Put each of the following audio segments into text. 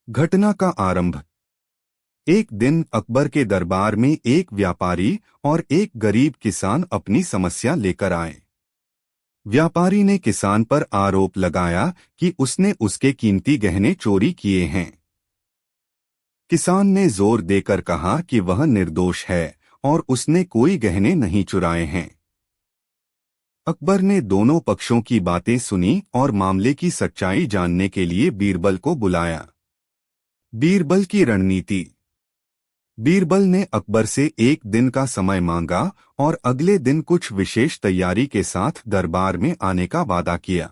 घटना का आरंभ। एक दिन अकबर के दरबार में एक व्यापारी और एक गरीब किसान अपनी समस्या लेकर आए। व्यापारी ने किसान पर आरोप लगाया कि उसने उसके कीमती गहने चोरी किए हैं। किसान ने जोर देकर कहा कि वह निर्दोष है और उसने कोई गहने नहीं चुराए हैं। अकबर ने दोनों पक्षों की बातें सुनी और मामले की सच्चाई जानने के लिए बीरबल को बुलाया। बीरबल की रणनीति। बीरबल ने अकबर से एक दिन का समय मांगा और अगले दिन कुछ विशेष तैयारी के साथ दरबार में आने का वादा किया।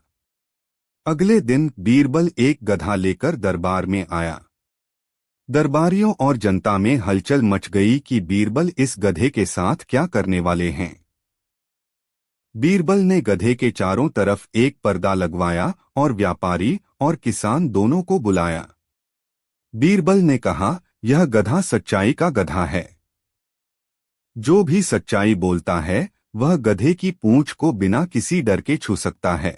अगले दिन बीरबल एक गधा लेकर दरबार में आया। दरबारियों और जनता में हलचल मच गई कि बीरबल इस गधे के साथ क्या करने वाले हैं। बीरबल ने गधे के चारों तरफ एक पर्दा लगवाया और व्यापारी और किसान दोनों को बुलाया। बीरबल ने कहा, यह गधा सच्चाई का गधा है। जो भी सच्चाई बोलता है वह गधे की पूंछ को बिना किसी डर के छू सकता है,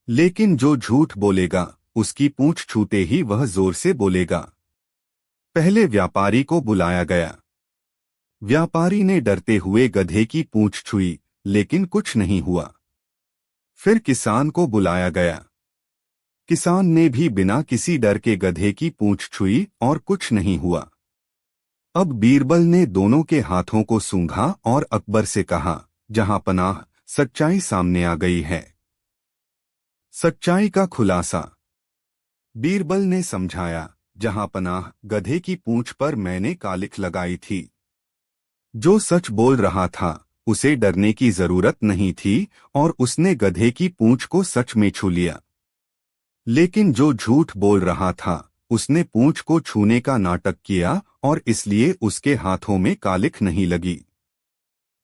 लेकिन जो झूठ बोलेगा उसकी पूंछ छूते ही वह जोर से बोलेगा। पहले व्यापारी को बुलाया गया। व्यापारी ने डरते हुए गधे की पूंछ छुई, लेकिन कुछ नहीं हुआ। फिर किसान को बुलाया गया। किसान ने भी बिना किसी डर के गधे की पूंछ छुई और कुछ नहीं हुआ। अब बीरबल ने दोनों के हाथों को सूंघा और अकबर से कहा, जहां पनाह, सच्चाई सामने आ गई है। सच्चाई का खुलासा। बीरबल ने समझाया, जहां पनाह, गधे की पूंछ पर मैंने कालिख लगाई थी। जो सच बोल रहा था उसे डरने की जरूरत नहीं थी और उसने गधे की पूंछ को सच में छू लिया। लेकिन जो झूठ बोल रहा था उसने पूंछ को छूने का नाटक किया और इसलिए उसके हाथों में कालिख नहीं लगी।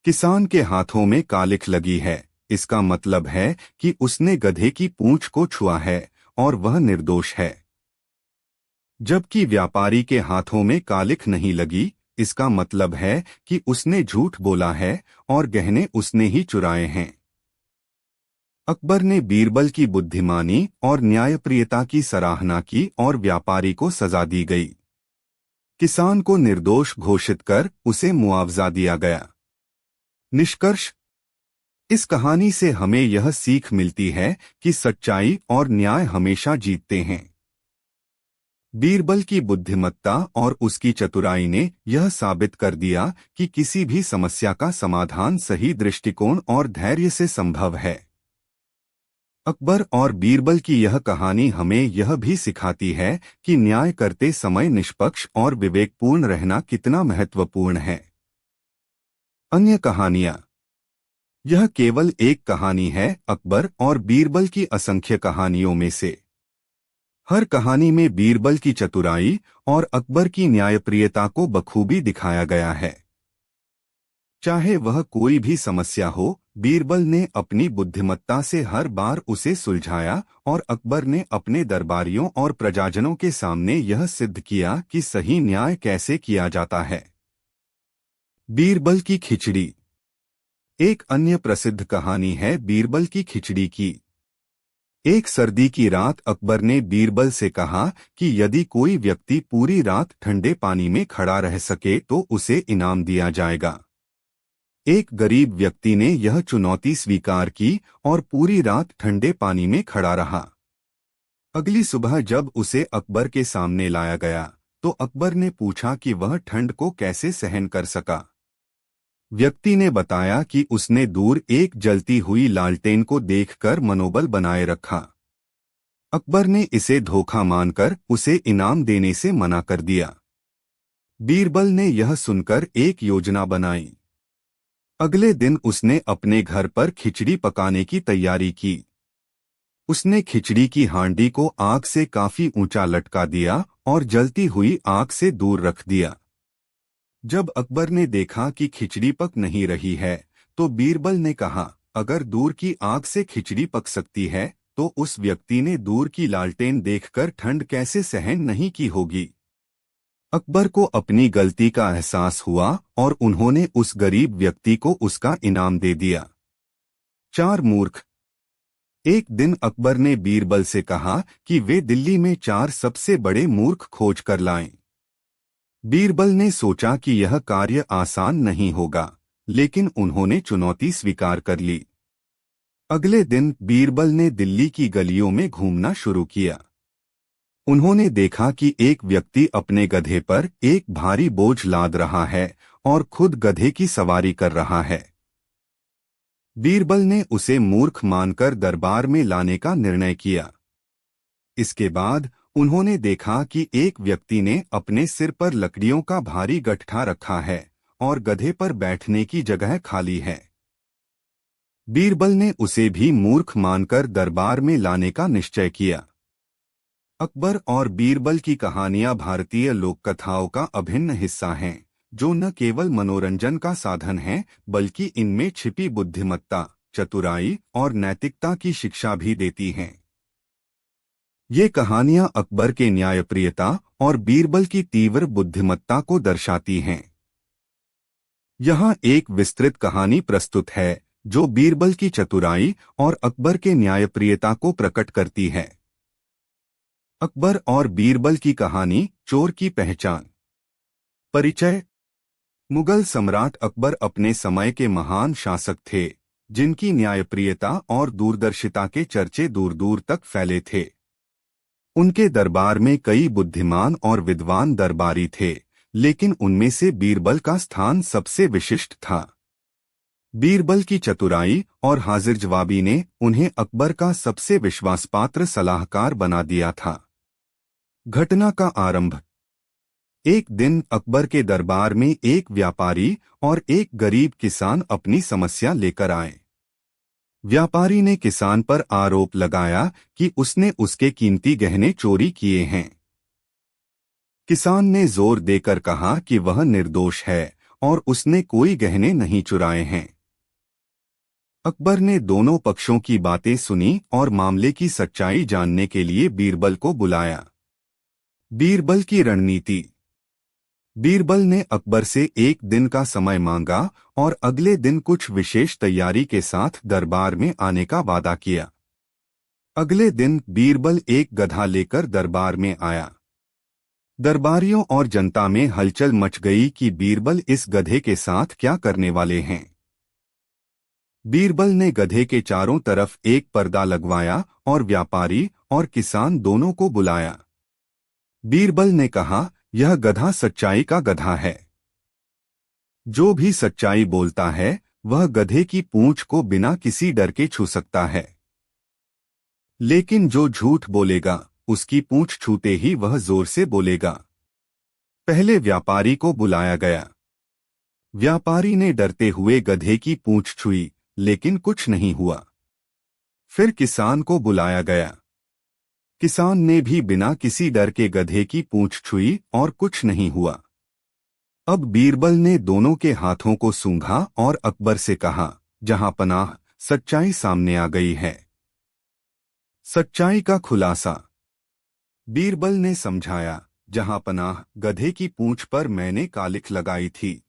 किसान के हाथों में कालिख लगी है, इसका मतलब है कि उसने गधे की पूंछ को छुआ है और वह निर्दोष है। जबकि व्यापारी के हाथों में कालिख नहीं लगी, इसका मतलब है कि उसने झूठ बोला है और गहने उसने ही चुराए हैं। अकबर ने बीरबल की बुद्धिमानी और न्यायप्रियता की सराहना की और व्यापारी को सजा दी गई। किसान को निर्दोष घोषित कर उसे मुआवजा दिया गया। निष्कर्ष। इस कहानी से हमें यह सीख मिलती है कि सच्चाई और न्याय हमेशा जीतते हैं। बीरबल की बुद्धिमत्ता और उसकी चतुराई ने यह साबित कर दिया कि किसी भी समस्या का समाधान सही दृष्टिकोण और धैर्य से संभव है। अकबर और बीरबल की यह कहानी हमें यह भी सिखाती है कि न्याय करते समय निष्पक्ष और विवेकपूर्ण रहना कितना महत्वपूर्ण है। अन्य कहानियां। यह केवल एक कहानी है अकबर और बीरबल की असंख्य कहानियों में से। हर कहानी में बीरबल की चतुराई और अकबर की न्यायप्रियता को बखूबी दिखाया गया है। चाहे वह कोई भी समस्या हो, बीरबल ने अपनी बुद्धिमत्ता से हर बार उसे सुलझाया और अकबर ने अपने दरबारियों और प्रजाजनों के सामने यह सिद्ध किया कि सही न्याय कैसे किया जाता है। बीरबल की खिचड़ी। एक अन्य प्रसिद्ध कहानी है बीरबल की खिचड़ी की। एक सर्दी की रात अकबर ने बीरबल से कहा कि यदि कोई व्यक्ति पूरी रात ठंडे पानी में खड़ा रह सके तो उसे इनाम दिया जाएगा। एक गरीब व्यक्ति ने यह चुनौती स्वीकार की और पूरी रात ठंडे पानी में खड़ा रहा। अगली सुबह जब उसे अकबर के सामने लाया गया तो अकबर ने पूछा कि वह ठंड को कैसे सहन कर सका। व्यक्ति ने बताया कि उसने दूर एक जलती हुई लालटेन को देखकर मनोबल बनाए रखा। अकबर ने इसे धोखा मानकर उसे इनाम देने से मना कर दिया। बीरबल ने यह सुनकर एक योजना बनाई। अगले दिन उसने अपने घर पर खिचड़ी पकाने की तैयारी की। उसने खिचड़ी की हांडी को आग से काफी ऊंचा लटका दिया और जलती हुई आग से दूर रख दिया। जब अकबर ने देखा कि खिचड़ी पक नहीं रही है तो बीरबल ने कहा, अगर दूर की आग से खिचड़ी पक सकती है तो उस व्यक्ति ने दूर की लालटेन देखकर ठंड कैसे सहन नहीं की होगी। अकबर को अपनी गलती का एहसास हुआ और उन्होंने उस गरीब व्यक्ति को उसका इनाम दे दिया। 4 मूर्ख। एक दिन अकबर ने बीरबल से कहा कि वे दिल्ली में 4 सबसे बड़े मूर्ख खोज कर लाएं। बीरबल ने सोचा कि यह कार्य आसान नहीं होगा, लेकिन उन्होंने चुनौती स्वीकार कर ली। अगले दिन बीरबल ने दिल्ली की गलियों में घूमना शुरू किया। उन्होंने देखा कि एक व्यक्ति अपने गधे पर एक भारी बोझ लाद रहा है और खुद गधे की सवारी कर रहा है। बीरबल ने उसे मूर्ख मानकर दरबार में लाने का निर्णय किया। इसके बाद उन्होंने देखा कि एक व्यक्ति ने अपने सिर पर लकड़ियों का भारी गट्ठा रखा है और गधे पर बैठने की जगह खाली है। बीरबल ने उसे भी मूर्ख मानकर दरबार में लाने का निश्चय किया। अकबर और बीरबल की कहानियां भारतीय लोककथाओं का अभिन्न हिस्सा हैं, जो न केवल मनोरंजन का साधन है, बल्कि इनमें छिपी बुद्धिमत्ता, चतुराई और नैतिकता की शिक्षा भी देती हैं। ये कहानियां अकबर के न्यायप्रियता और बीरबल की तीव्र बुद्धिमत्ता को दर्शाती हैं। यहाँ एक विस्तृत कहानी प्रस्तुत है जो बीरबल की चतुराई और अकबर के न्यायप्रियता को प्रकट करती है। अकबर और बीरबल की कहानी, चोर की पहचान। परिचय। मुगल सम्राट अकबर अपने समय के महान शासक थे, जिनकी न्यायप्रियता और दूरदर्शिता के चर्चे दूर दूर तक फैले थे। उनके दरबार में कई बुद्धिमान और विद्वान दरबारी थे, लेकिन उनमें से बीरबल का स्थान सबसे विशिष्ट था। बीरबल की चतुराई और हाजिर जवाबी ने उन्हें अकबर का सबसे विश्वासपात्र सलाहकार बना दिया था। घटना का आरंभ। एक दिन अकबर के दरबार में एक व्यापारी और एक गरीब किसान अपनी समस्या लेकर आए। व्यापारी ने किसान पर आरोप लगाया कि उसने उसके कीमती गहने चोरी किए हैं। किसान ने जोर देकर कहा कि वह निर्दोष है और उसने कोई गहने नहीं चुराए हैं। अकबर ने दोनों पक्षों की बातें सुनी और मामले की सच्चाई जानने के लिए बीरबल को बुलाया। बीरबल की रणनीति। बीरबल ने अकबर से एक दिन का समय मांगा और अगले दिन कुछ विशेष तैयारी के साथ दरबार में आने का वादा किया। अगले दिन बीरबल एक गधा लेकर दरबार में आया। दरबारियों और जनता में हलचल मच गई कि बीरबल इस गधे के साथ क्या करने वाले हैं। बीरबल ने गधे के चारों तरफ एक पर्दा लगवाया और व्यापारी और किसान दोनों को बुलाया। बीरबल ने कहा, यह गधा सच्चाई का गधा है। जो भी सच्चाई बोलता है वह गधे की पूंछ को बिना किसी डर के छू सकता है, लेकिन जो झूठ बोलेगा उसकी पूंछ छूते ही वह जोर से बोलेगा। पहले व्यापारी को बुलाया गया। व्यापारी ने डरते हुए गधे की पूंछ छुई, लेकिन कुछ नहीं हुआ। फिर किसान को बुलाया गया। किसान ने भी बिना किसी डर के गधे की पूंछ छुई और कुछ नहीं हुआ। अब बीरबल ने दोनों के हाथों को सूंघा और अकबर से कहा, जहां पनाह, सच्चाई सामने आ गई है। सच्चाई का खुलासा। बीरबल ने समझाया, जहां पनाह, गधे की पूंछ पर मैंने कालिख लगाई थी।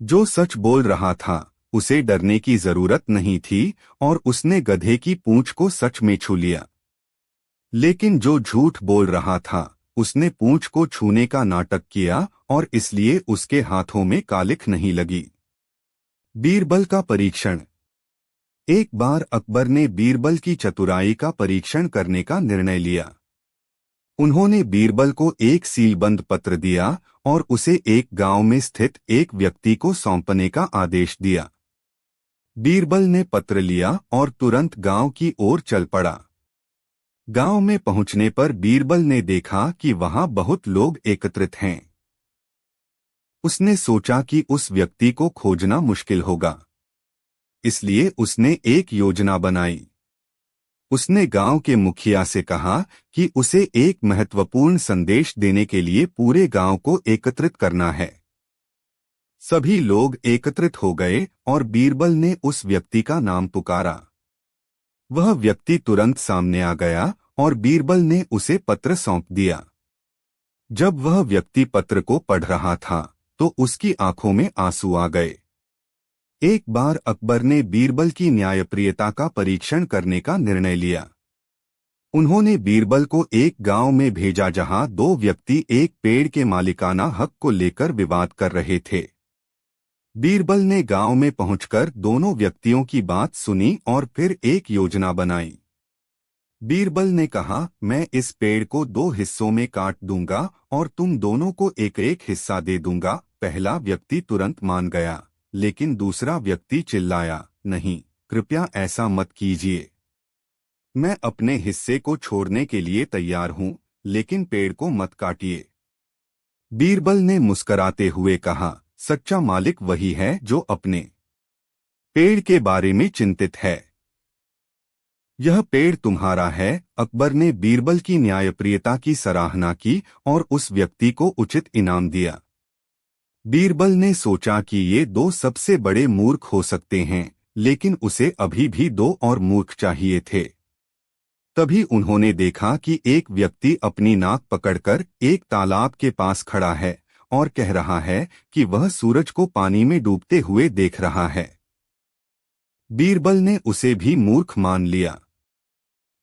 जो सच बोल रहा था उसे डरने की जरूरत नहीं थी और उसने गधे की पूंछ को सच में छू लिया। लेकिन जो झूठ बोल रहा था उसने पूंछ को छूने का नाटक किया और इसलिए उसके हाथों में कालिख नहीं लगी। बीरबल का परीक्षण। एक बार अकबर ने बीरबल की चतुराई का परीक्षण करने का निर्णय लिया। उन्होंने बीरबल को एक सीलबंद पत्र दिया और उसे एक गांव में स्थित एक व्यक्ति को सौंपने का आदेश दिया। बीरबल ने पत्र लिया और तुरंत गांव की ओर चल पड़ा। गांव में पहुंचने पर बीरबल ने देखा कि वहां बहुत लोग एकत्रित हैं। उसने सोचा कि उस व्यक्ति को खोजना मुश्किल होगा, इसलिए उसने एक योजना बनाई। उसने गांव के मुखिया से कहा कि उसे एक महत्वपूर्ण संदेश देने के लिए पूरे गांव को एकत्रित करना है। सभी लोग एकत्रित हो गए और बीरबल ने उस व्यक्ति का नाम पुकारा। वह व्यक्ति तुरंत सामने आ गया और बीरबल ने उसे पत्र सौंप दिया। जब वह व्यक्ति पत्र को पढ़ रहा था तो उसकी आंखों में आंसू आ गए। एक बार अकबर ने बीरबल की न्यायप्रियता का परीक्षण करने का निर्णय लिया। उन्होंने बीरबल को एक गांव में भेजा जहां दो व्यक्ति एक पेड़ के मालिकाना हक को लेकर विवाद कर रहे थे। बीरबल ने गांव में पहुंचकर दोनों व्यक्तियों की बात सुनी और फिर एक योजना बनाई। बीरबल ने कहा, मैं इस पेड़ को दो हिस्सों में काट दूंगा और तुम दोनों को एक एक हिस्सा दे दूंगा। पहला व्यक्ति तुरंत मान गया, लेकिन दूसरा व्यक्ति चिल्लाया, नहीं, कृपया ऐसा मत कीजिए। मैं अपने हिस्से को छोड़ने के लिए तैयार हूं, लेकिन पेड़ को मत काटिए। बीरबल ने मुस्कराते हुए कहा, सच्चा मालिक वही है जो अपने पेड़ के बारे में चिंतित है। यह पेड़ तुम्हारा है। अकबर ने बीरबल की न्यायप्रियता की सराहना की और उस व्यक्ति को उचित इनाम दिया। बीरबल ने सोचा कि ये दो सबसे बड़े मूर्ख हो सकते हैं, लेकिन उसे अभी भी दो और मूर्ख चाहिए थे। तभी उन्होंने देखा कि एक व्यक्ति अपनी नाक पकड़कर एक तालाब के पास खड़ा है और कह रहा है कि वह सूरज को पानी में डूबते हुए देख रहा है। बीरबल ने उसे भी मूर्ख मान लिया।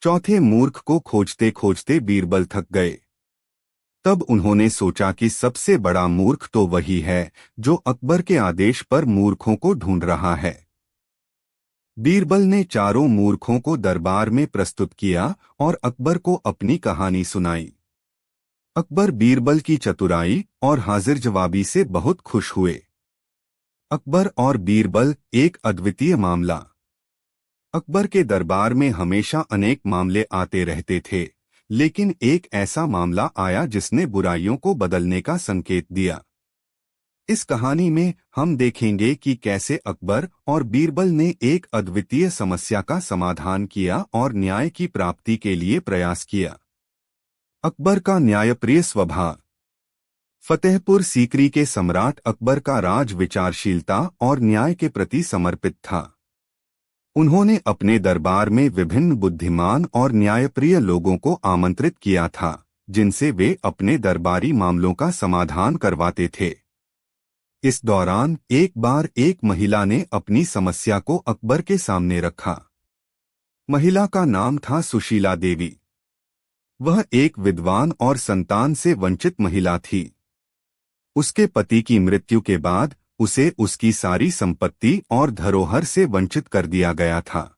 चौथे मूर्ख को खोजते खोजते बीरबल थक गए। तब उन्होंने सोचा कि सबसे बड़ा मूर्ख तो वही है जो अकबर के आदेश पर मूर्खों को ढूंढ रहा है। बीरबल ने चारों मूर्खों को दरबार में प्रस्तुत किया और अकबर को अपनी कहानी सुनाई। अकबर बीरबल की चतुराई और हाजिर जवाबी से बहुत खुश हुए। अकबर और बीरबल एक अद्वितीय मामला। अकबर के दरबार में हमेशा अनेक मामले आते रहते थे, लेकिन एक ऐसा मामला आया जिसने बुराइयों को बदलने का संकेत दिया। इस कहानी में हम देखेंगे कि कैसे अकबर और बीरबल ने एक अद्वितीय समस्या का समाधान किया और न्याय की प्राप्ति के लिए प्रयास किया। अकबर का न्यायप्रिय स्वभाव। फतेहपुर सीकरी के सम्राट अकबर का राज विचारशीलता और न्याय के प्रति समर्पित था। उन्होंने अपने दरबार में विभिन्न बुद्धिमान और न्यायप्रिय लोगों को आमंत्रित किया था, जिनसे वे अपने दरबारी मामलों का समाधान करवाते थे। इस दौरान एक बार एक महिला ने अपनी समस्या को अकबर के सामने रखा। महिला का नाम था सुशीला देवी। वह एक विद्वान और संतान से वंचित महिला थी। उसके पति की मृत्यु के बाद उसे उसकी सारी संपत्ति और धरोहर से वंचित कर दिया गया था।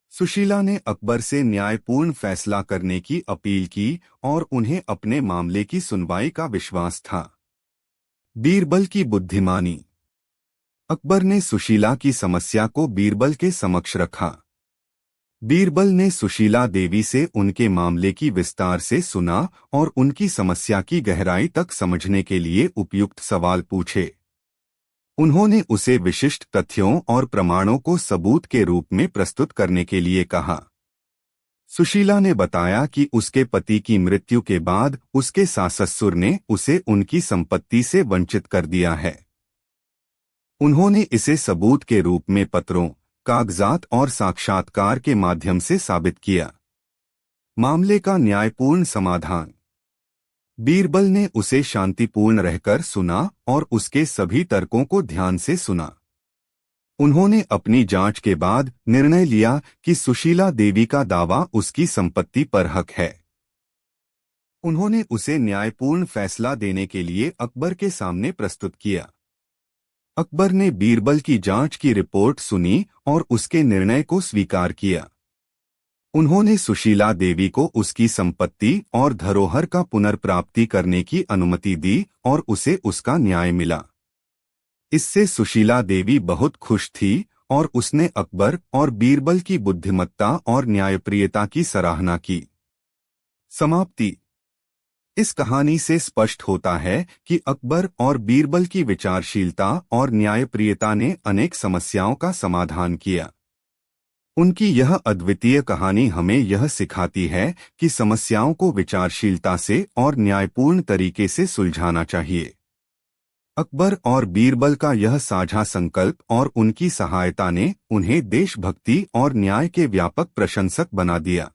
सुशीला ने अकबर से न्यायपूर्ण फैसला करने की अपील की और उन्हें अपने मामले की सुनवाई का विश्वास था। बीरबल की बुद्धिमानी। अकबर ने सुशीला की समस्या को बीरबल के समक्ष रखा। बीरबल ने सुशीला देवी से उनके मामले की विस्तार से सुना और उनकी समस्या की गहराई तक समझने के लिए उपयुक्त सवाल पूछे। उन्होंने उसे विशिष्ट तथ्यों और प्रमाणों को सबूत के रूप में प्रस्तुत करने के लिए कहा। सुशीला ने बताया कि उसके पति की मृत्यु के बाद उसके सास-ससुर ने उसे उनकी संपत्ति से वंचित कर दिया है। उन्होंने इसे सबूत के रूप में पत्रों, कागजात और साक्षात्कार के माध्यम से साबित किया। मामले का न्यायपूर्ण समाधान। बीरबल ने उसे शांतिपूर्ण रहकर सुना और उसके सभी तर्कों को ध्यान से सुना। उन्होंने अपनी जांच के बाद निर्णय लिया कि सुशीला देवी का दावा उसकी संपत्ति पर हक है। उन्होंने उसे न्यायपूर्ण फैसला देने के लिए अकबर के सामने प्रस्तुत किया। अकबर ने बीरबल की जांच की रिपोर्ट सुनी और उसके निर्णय को स्वीकार किया। उन्होंने सुशीला देवी को उसकी संपत्ति और धरोहर का पुनर्प्राप्ति करने की अनुमति दी और उसे उसका न्याय मिला। इससे सुशीला देवी बहुत खुश थी और उसने अकबर और बीरबल की बुद्धिमत्ता और न्यायप्रियता की सराहना की। समाप्ति। इस कहानी से स्पष्ट होता है कि अकबर और बीरबल की विचारशीलता और न्यायप्रियता ने अनेक समस्याओं का समाधान किया। उनकी यह अद्वितीय कहानी हमें यह सिखाती है कि समस्याओं को विचारशीलता से और न्यायपूर्ण तरीके से सुलझाना चाहिए। अकबर और बीरबल का यह साझा संकल्प और उनकी सहायता ने उन्हें देशभक्ति और न्याय के व्यापक प्रशंसक बना दिया।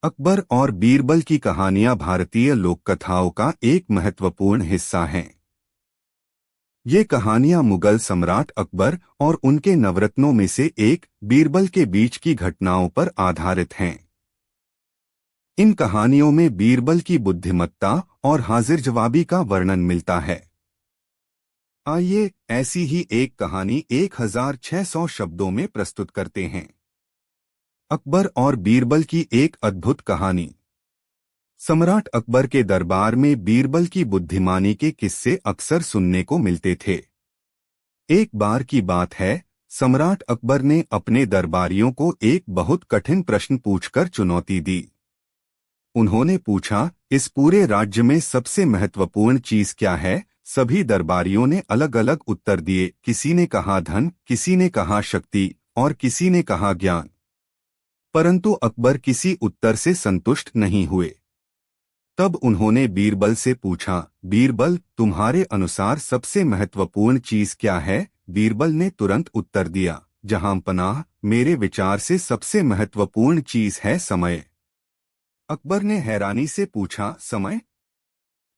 अकबर और बीरबल की कहानियां भारतीय लोक कथाओं का एक महत्वपूर्ण हिस्सा हैं। ये कहानियां मुगल सम्राट अकबर और उनके नवरत्नों में से एक बीरबल के बीच की घटनाओं पर आधारित हैं। इन कहानियों में बीरबल की बुद्धिमत्ता और हाजिर जवाबी का वर्णन मिलता है। आइए ऐसी ही एक कहानी 1600 शब्दों में प्रस्तुत करते हैं। अकबर और बीरबल की एक अद्भुत कहानी। सम्राट अकबर के दरबार में बीरबल की बुद्धिमानी के किस्से अक्सर सुनने को मिलते थे। एक बार की बात है, सम्राट अकबर ने अपने दरबारियों को एक बहुत कठिन प्रश्न पूछकर चुनौती दी। उन्होंने पूछा, इस पूरे राज्य में सबसे महत्वपूर्ण चीज क्या है? सभी दरबारियों ने अलग अलग उत्तर दिए। किसी ने कहा धन, किसी ने कहा शक्ति और किसी ने कहा ज्ञान। परंतु अकबर किसी उत्तर से संतुष्ट नहीं हुए। तब उन्होंने बीरबल से पूछा, बीरबल, तुम्हारे अनुसार सबसे महत्वपूर्ण चीज क्या है? बीरबल ने तुरंत उत्तर दिया, जहांपनाह, मेरे विचार से सबसे महत्वपूर्ण चीज है समय। अकबर ने हैरानी से पूछा, समय?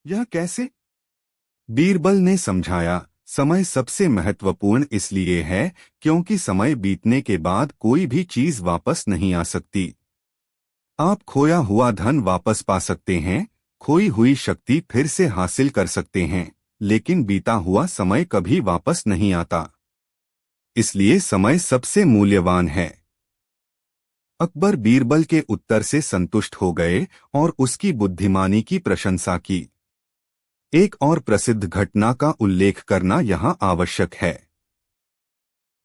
यह कैसे? बीरबल ने समझाया, समय सबसे महत्वपूर्ण इसलिए है क्योंकि समय बीतने के बाद कोई भी चीज वापस नहीं आ सकती। आप खोया हुआ धन वापस पा सकते हैं, खोई हुई शक्ति फिर से हासिल कर सकते हैं, लेकिन बीता हुआ समय कभी वापस नहीं आता। इसलिए समय सबसे मूल्यवान है। अकबर बीरबल के उत्तर से संतुष्ट हो गए और उसकी बुद्धिमानी की प्रशंसा की। एक और प्रसिद्ध घटना का उल्लेख करना यहाँ आवश्यक है।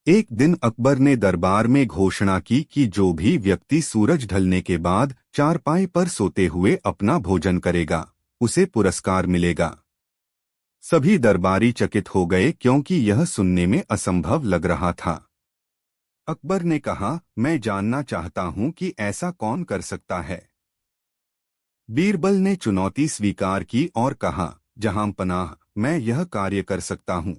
एक दिन अकबर ने दरबार में घोषणा की कि जो भी व्यक्ति सूरज ढलने के बाद चारपाई पर सोते हुए अपना भोजन करेगा, उसे पुरस्कार मिलेगा। सभी दरबारी चकित हो गए क्योंकि यह सुनने में असंभव लग रहा था। अकबर ने कहा, मैं जानना चाहता हूं कि ऐसा कौन कर सकता है। बीरबल ने चुनौती स्वीकार की और कहा, जहांपनाह, मैं यह कार्य कर सकता हूं।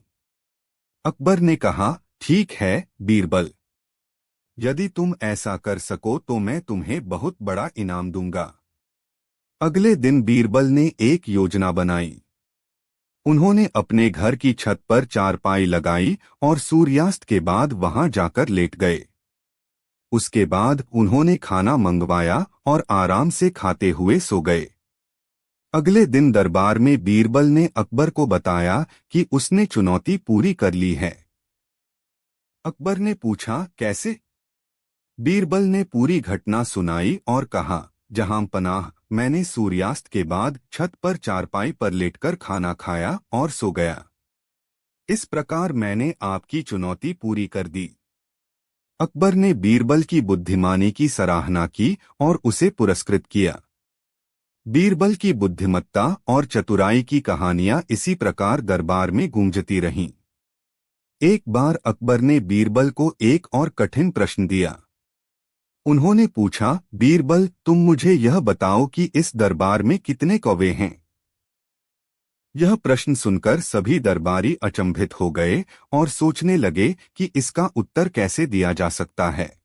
अकबर ने कहा, ठीक है बीरबल, यदि तुम ऐसा कर सको तो मैं तुम्हें बहुत बड़ा इनाम दूंगा। अगले दिन बीरबल ने एक योजना बनाई। उन्होंने अपने घर की छत पर चारपाई लगाई और सूर्यास्त के बाद वहां जाकर लेट गए। उसके बाद उन्होंने खाना मंगवाया और आराम से खाते हुए सो गए। अगले दिन दरबार में बीरबल ने अकबर को बताया कि उसने चुनौती पूरी कर ली है। अकबर ने पूछा, कैसे? बीरबल ने पूरी घटना सुनाई और कहा, जहांपनाह, मैंने सूर्यास्त के बाद छत पर चारपाई पर लेटकर खाना खाया और सो गया। इस प्रकार मैंने आपकी चुनौती पूरी कर दी। अकबर ने बीरबल की बुद्धिमानी की सराहना की और उसे पुरस्कृत किया। बीरबल की बुद्धिमत्ता और चतुराई की कहानियां इसी प्रकार दरबार में गूंजती रहीं। एक बार अकबर ने बीरबल को एक और कठिन प्रश्न दिया। उन्होंने पूछा, बीरबल, तुम मुझे यह बताओ कि इस दरबार में कितने कौवे हैं? यह प्रश्न सुनकर सभी दरबारी अचंभित हो गए और सोचने लगे कि इसका उत्तर कैसे दिया जा सकता है।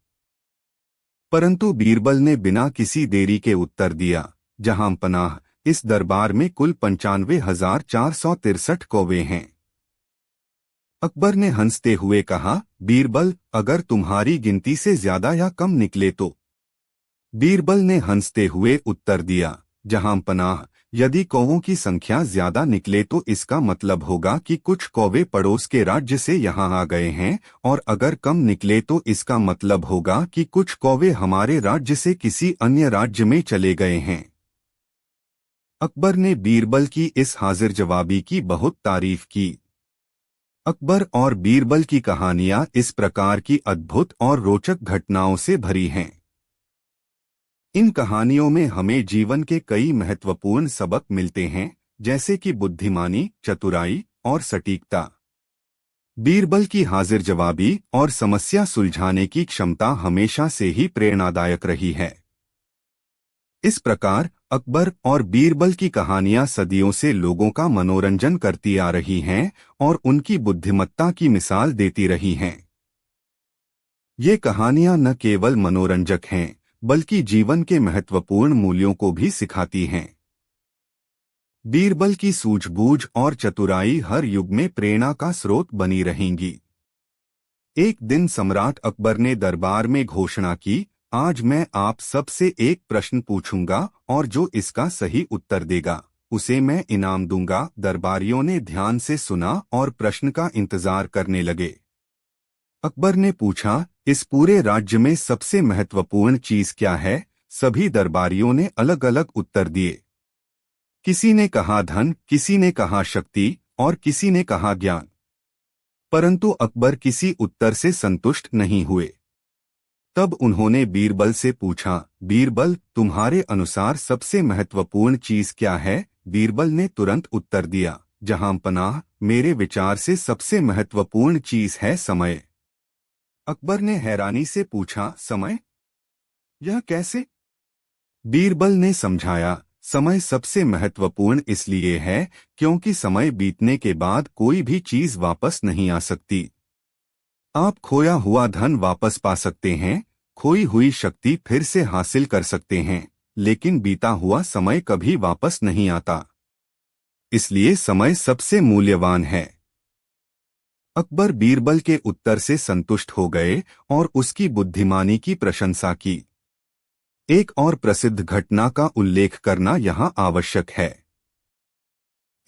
परंतु बीरबल ने बिना किसी देरी के उत्तर दिया, जहांपनाह, इस दरबार में कुल 95,463 कौवे हैं। अकबर ने हंसते हुए कहा, बीरबल, अगर तुम्हारी गिनती से ज्यादा या कम निकले तो? बीरबल ने हंसते हुए उत्तर दिया, जहांपनाह, यदि कौवों की संख्या ज्यादा निकले तो इसका मतलब होगा कि कुछ कौवे पड़ोस के राज्य से यहाँ आ गए हैं, और अगर कम निकले तो इसका मतलब होगा कि कुछ कौवे हमारे राज्य से किसी अन्य राज्य में चले गए हैं। अकबर ने बीरबल की इस हाजिर जवाबी की बहुत तारीफ की। अकबर और बीरबल की कहानियां इस प्रकार की अद्भुत और रोचक घटनाओं से भरी हैं। इन कहानियों में हमें जीवन के कई महत्वपूर्ण सबक मिलते हैं, जैसे कि बुद्धिमानी, चतुराई और सटीकता। बीरबल की हाजिर जवाबी और समस्या सुलझाने की क्षमता हमेशा से ही प्रेरणादायक रही है। इस प्रकार अकबर और बीरबल की कहानियां सदियों से लोगों का मनोरंजन करती आ रही हैं और उनकी बुद्धिमत्ता की मिसाल देती रही हैं। ये कहानियां न केवल मनोरंजक हैं, बल्कि जीवन के महत्वपूर्ण मूल्यों को भी सिखाती हैं। बीरबल की सूझबूझ और चतुराई हर युग में प्रेरणा का स्रोत बनी रहेंगी। एक दिन सम्राट अकबर ने दरबार में घोषणा की, आज मैं आप सबसे एक प्रश्न पूछूंगा और जो इसका सही उत्तर देगा उसे मैं इनाम दूंगा। दरबारियों ने ध्यान से सुना और प्रश्न का इंतजार करने लगे। अकबर ने पूछा, इस पूरे राज्य में सबसे महत्वपूर्ण चीज क्या है? सभी दरबारियों ने अलग अलग उत्तर दिए। किसी ने कहा धन, किसी ने कहा शक्ति और किसी ने कहा ज्ञान। परंतु अकबर किसी उत्तर से संतुष्ट नहीं हुए। तब उन्होंने बीरबल से पूछा, बीरबल, तुम्हारे अनुसार सबसे महत्वपूर्ण चीज क्या है? बीरबल ने तुरंत उत्तर दिया, जहांपनाह, मेरे विचार से सबसे महत्वपूर्ण चीज है समय। अकबर ने हैरानी से पूछा, समय? यह कैसे? बीरबल ने समझाया, समय सबसे महत्वपूर्ण इसलिए है क्योंकि समय बीतने के बाद कोई भी चीज वापस नहीं आ सकती। आप खोया हुआ धन वापस पा सकते हैं, खोई हुई शक्ति फिर से हासिल कर सकते हैं, लेकिन बीता हुआ समय कभी वापस नहीं आता। इसलिए समय सबसे मूल्यवान है। अकबर बीरबल के उत्तर से संतुष्ट हो गए और उसकी बुद्धिमानी की प्रशंसा की। एक और प्रसिद्ध घटना का उल्लेख करना यहाँ आवश्यक है।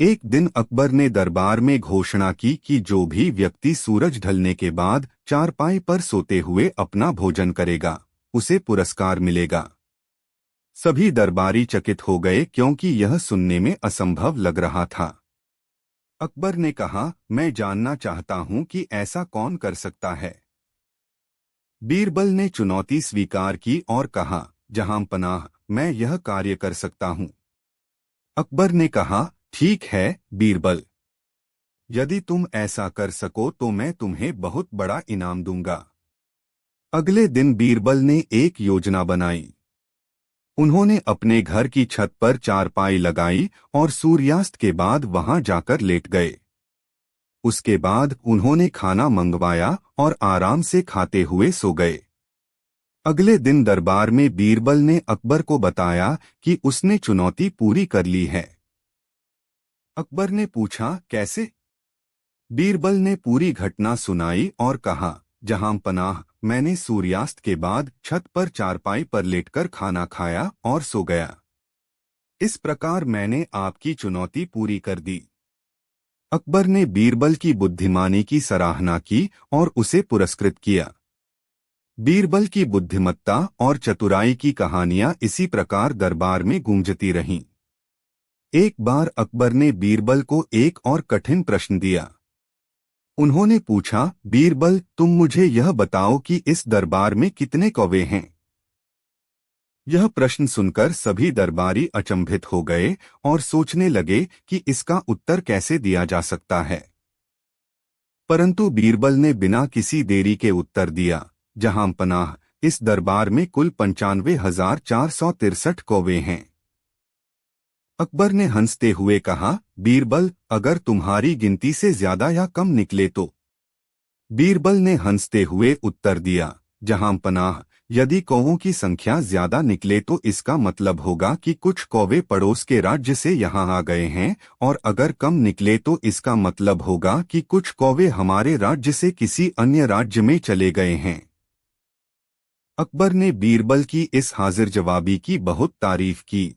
एक दिन अकबर ने दरबार में घोषणा की कि जो भी व्यक्ति सूरज ढलने के बाद चारपाई पर सोते हुए अपना भोजन करेगा, उसे पुरस्कार मिलेगा। सभी दरबारी चकित हो गए क्योंकि यह सुनने में असंभव लग रहा था। अकबर ने कहा, मैं जानना चाहता हूं कि ऐसा कौन कर सकता है। बीरबल ने चुनौती स्वीकार की और कहा, जहांपनाह, मैं यह कार्य कर सकता हूं। अकबर ने कहा, ठीक है बीरबल, यदि तुम ऐसा कर सको तो मैं तुम्हें बहुत बड़ा इनाम दूंगा। अगले दिन बीरबल ने एक योजना बनाई। उन्होंने अपने घर की छत पर चारपाई लगाई और सूर्यास्त के बाद वहां जाकर लेट गए। उसके बाद उन्होंने खाना मंगवाया और आराम से खाते हुए सो गए। अगले दिन दरबार में बीरबल ने अकबर को बताया कि उसने चुनौती पूरी कर ली है। अकबर ने पूछा, कैसे? बीरबल ने पूरी घटना सुनाई और कहा, जहांपनाह, मैंने सूर्यास्त के बाद छत पर चारपाई पर लेटकर खाना खाया और सो गया। इस प्रकार मैंने आपकी चुनौती पूरी कर दी। अकबर ने बीरबल की बुद्धिमानी की सराहना की और उसे पुरस्कृत किया। बीरबल की बुद्धिमत्ता और चतुराई की कहानियां इसी प्रकार दरबार में गूंजती रहीं। एक बार अकबर ने बीरबल को एक और कठिन प्रश्न दिया। उन्होंने पूछा, बीरबल, तुम मुझे यह बताओ कि इस दरबार में कितने कौवे हैं? यह प्रश्न सुनकर सभी दरबारी अचंभित हो गए और सोचने लगे कि इसका उत्तर कैसे दिया जा सकता है। परंतु बीरबल ने बिना किसी देरी के उत्तर दिया, जहांपनाह, इस दरबार में कुल 95,463 कौवे हैं। अकबर ने हंसते हुए कहा, बीरबल, अगर तुम्हारी गिनती से ज्यादा या कम निकले तो? बीरबल ने हंसते हुए उत्तर दिया, जहांपनाह, यदि कौवों की संख्या ज्यादा निकले तो इसका मतलब होगा कि कुछ कौवे पड़ोस के राज्य से यहाँ आ गए हैं, और अगर कम निकले तो इसका मतलब होगा कि कुछ कौवे हमारे राज्य से किसी अन्य राज्य में चले गए हैं। अकबर ने बीरबल की इस हाजिर जवाबी की बहुत तारीफ की।